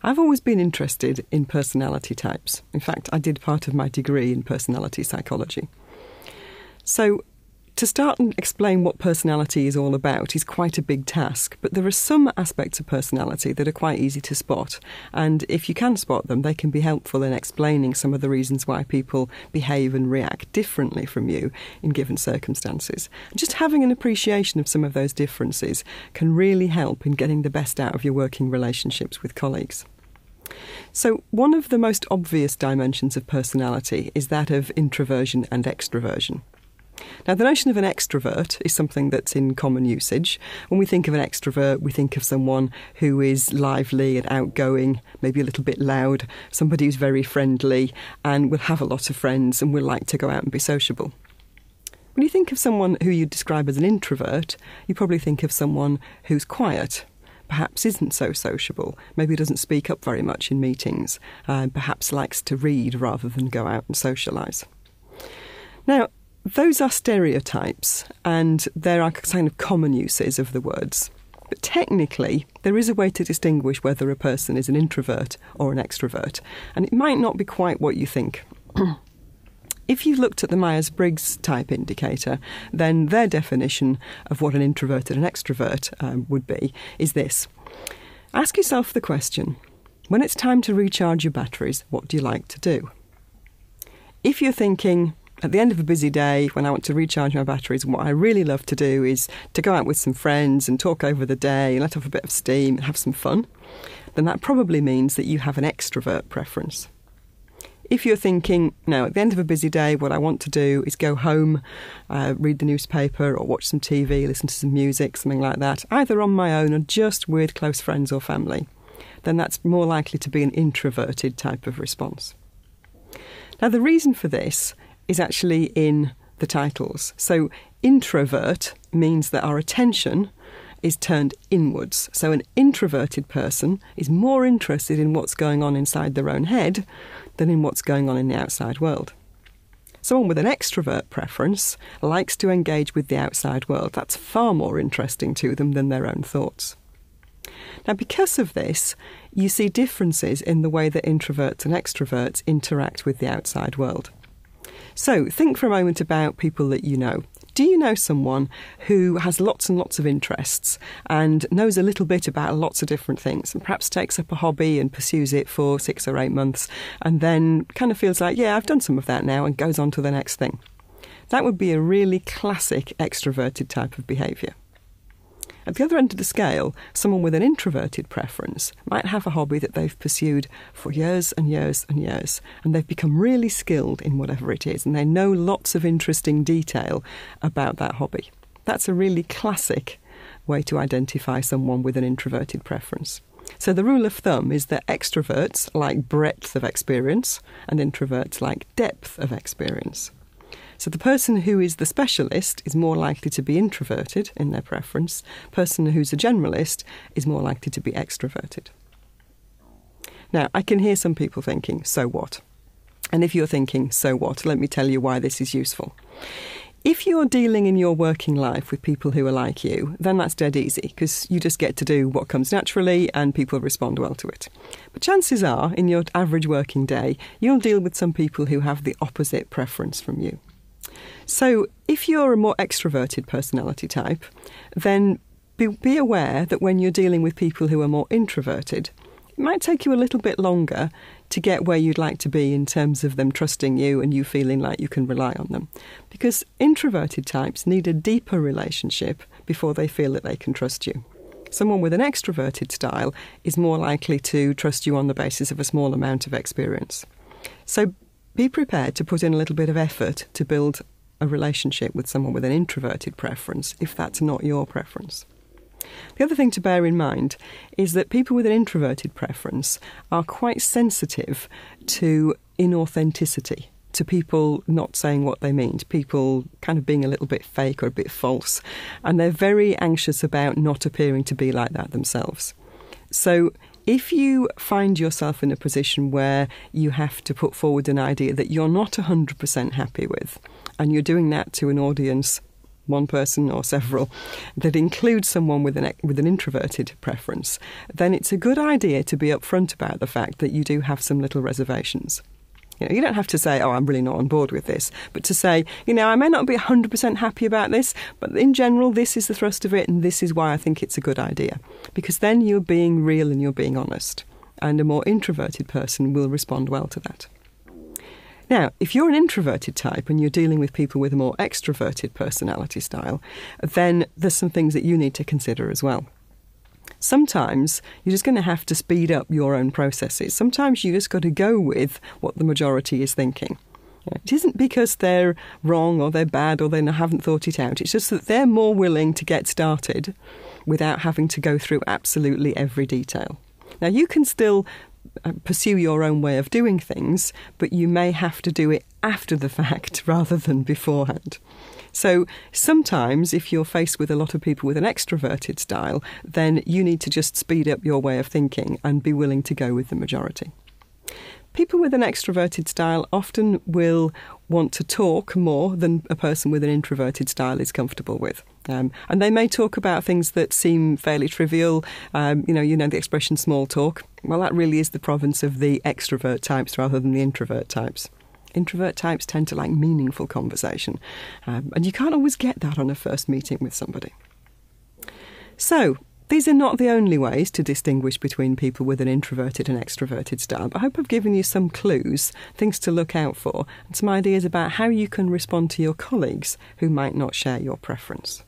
I've always been interested in personality types. In fact, I did part of my degree in personality psychology. So to start and explain what personality is all about is quite a big task, but there are some aspects of personality that are quite easy to spot, and if you can spot them, they can be helpful in explaining some of the reasons why people behave and react differently from you in given circumstances. Just having an appreciation of some of those differences can really help in getting the best out of your working relationships with colleagues. So one of the most obvious dimensions of personality is that of introversion and extroversion. Now, the notion of an extrovert is something that's in common usage. When we think of an extrovert, we think of someone who is lively and outgoing, maybe a little bit loud, somebody who's very friendly and will have a lot of friends and will like to go out and be sociable. When you think of someone who you describe as an introvert, you probably think of someone who's quiet, perhaps isn't so sociable, maybe doesn't speak up very much in meetings, perhaps likes to read rather than go out and socialise. Now, those are stereotypes, and there are kind of common uses of the words. But technically, there is a way to distinguish whether a person is an introvert or an extrovert, and it might not be quite what you think. If you looked at the Myers-Briggs type indicator, then their definition of what an introvert and an extrovert would be is this. Ask yourself the question, when it's time to recharge your batteries, what do you like to do? If you're thinking, at the end of a busy day, when I want to recharge my batteries, what I really love to do is to go out with some friends and talk over the day and let off a bit of steam and have some fun, then that probably means that you have an extrovert preference. If you're thinking, now at the end of a busy day, what I want to do is go home, read the newspaper or watch some TV, listen to some music, something like that, either on my own or just with close friends or family, then that's more likely to be an introverted type of response. Now, the reason for this is actually in the titles. So introvert means that our attention is turned inwards. So an introverted person is more interested in what's going on inside their own head than in what's going on in the outside world. Someone with an extrovert preference likes to engage with the outside world. That's far more interesting to them than their own thoughts. Now, because of this, you see differences in the way that introverts and extroverts interact with the outside world. So think for a moment about people that you know. Do you know someone who has lots and lots of interests and knows a little bit about lots of different things and perhaps takes up a hobby and pursues it for 6 or 8 months and then kind of feels like, yeah, I've done some of that now, and goes on to the next thing? That would be a really classic extroverted type of behaviour. At the other end of the scale, someone with an introverted preference might have a hobby that they've pursued for years and years and years, and they've become really skilled in whatever it is, and they know lots of interesting detail about that hobby. That's a really classic way to identify someone with an introverted preference. So the rule of thumb is that extroverts like breadth of experience and introverts like depth of experience. So the person who is the specialist is more likely to be introverted in their preference. The person who's a generalist is more likely to be extroverted. Now, I can hear some people thinking, so what? And if you're thinking, so what, let me tell you why this is useful. If you're dealing in your working life with people who are like you, then that's dead easy, because you just get to do what comes naturally and people respond well to it. But chances are, in your average working day, you'll deal with some people who have the opposite preference from you. So if you're a more extroverted personality type, then be aware that when you're dealing with people who are more introverted, it might take you a little bit longer to get where you'd like to be in terms of them trusting you and you feeling like you can rely on them. Because introverted types need a deeper relationship before they feel that they can trust you. Someone with an extroverted style is more likely to trust you on the basis of a small amount of experience. So be prepared to put in a little bit of effort to build a relationship with someone with an introverted preference if that's not your preference. The other thing to bear in mind is that people with an introverted preference are quite sensitive to inauthenticity, to people not saying what they mean, to people kind of being a little bit fake or a bit false, and they're very anxious about not appearing to be like that themselves. So if you find yourself in a position where you have to put forward an idea that you're not 100% happy with, and you're doing that to an audience one person or several, that include someone with an introverted preference, then it's a good idea to be upfront about the fact that you do have some little reservations. You don't have to say, oh, I'm really not on board with this, but to say, I may not be 100% happy about this, but in general, this is the thrust of it, and this is why I think it's a good idea. Because then you're being real and you're being honest. And a more introverted person will respond well to that. Now, if you're an introverted type and you're dealing with people with a more extroverted personality style, then there's some things that you need to consider as well. Sometimes you're just going to have to speed up your own processes. Sometimes you just got to go with what the majority is thinking. It isn't because they're wrong or they're bad or they haven't thought it out. It's just that they're more willing to get started without having to go through absolutely every detail. Now, you can still pursue your own way of doing things, but you may have to do it after the fact rather than beforehand. So sometimes if you're faced with a lot of people with an extroverted style, then you need to just speed up your way of thinking and be willing to go with the majority. People with an extroverted style often will want to talk more than a person with an introverted style is comfortable with. And they may talk about things that seem fairly trivial. The expression small talk. Well, that really is the province of the extrovert types rather than the introvert types. Introvert types tend to like meaningful conversation. And you can't always get that on a first meeting with somebody. So, these are not the only ways to distinguish between people with an introverted and extroverted style, but I hope I've given you some clues, things to look out for, and some ideas about how you can respond to your colleagues who might not share your preference.